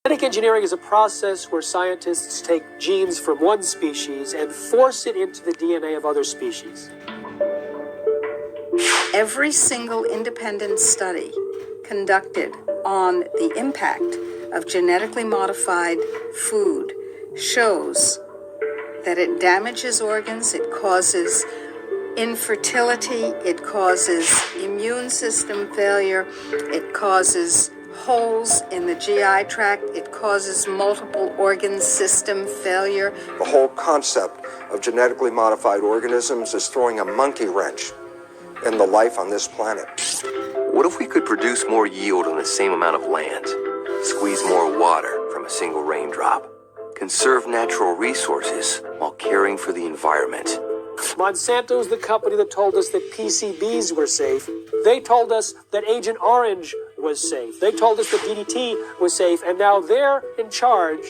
Genetic engineering is a process where scientists take genes from one species and force it into the DNA of other species. Every single independent study conducted on the impact of genetically modified food shows that it damages organs, it causes infertility, it causes immune system failure, it causes holes in the GI tract, it causes multiple organ system failure. The whole concept of genetically modified organisms is throwing a monkey wrench in the life on this planet. What if we could produce more yield on the same amount of land, squeeze more water from a single raindrop, conserve natural resources while caring for the environment? Monsanto's the company that told us that PCBs were safe. They told us that Agent Orange was safe. They told us that DDT was safe, and now they're in charge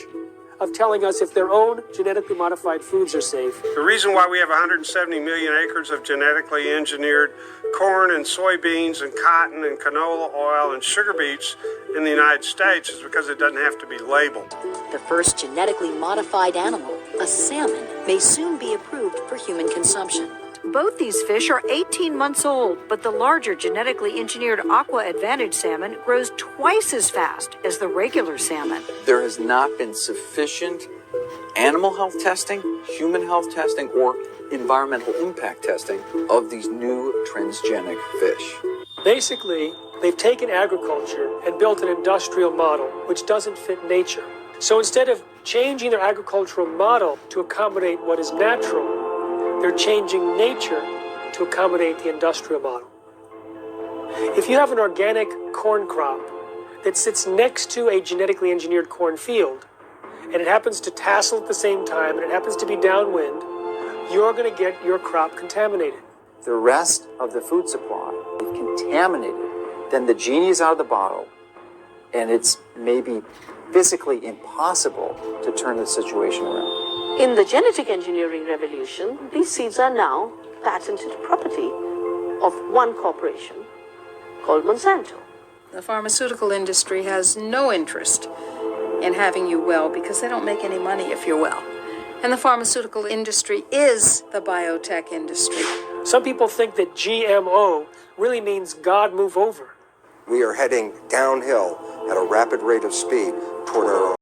of telling us if their own genetically modified foods are safe. The reason why we have 170 million acres of genetically engineered corn and soybeans and cotton and canola oil and sugar beets in the United States is because it doesn't have to be labeled. The first genetically modified animal, a salmon, may soon be approved for human consumption. Both these fish are 18 months old, but the larger genetically engineered Aqua Advantage salmon grows twice as fast as the regular salmon. There has not been sufficient animal health testing, human health testing, or environmental impact testing of these new transgenic fish. Basically, they've taken agriculture and built an industrial model which doesn't fit nature. So instead of changing their agricultural model to accommodate what is natural, they're changing nature to accommodate the industrial model. If you have an organic corn crop that sits next to a genetically engineered corn field, and it happens to tassel at the same time, and it happens to be downwind, you're going to get your crop contaminated. The rest of the food supply is contaminated. Then the genie is out of the bottle, and it's maybe physically impossible to turn the situation around. In the genetic engineering revolution, these seeds are now patented property of one corporation called Monsanto. The pharmaceutical industry has no interest in having you well because they don't make any money if you're well. And the pharmaceutical industry is the biotech industry. Some people think that GMO really means God move over. We are heading downhill at a rapid rate of speed toward our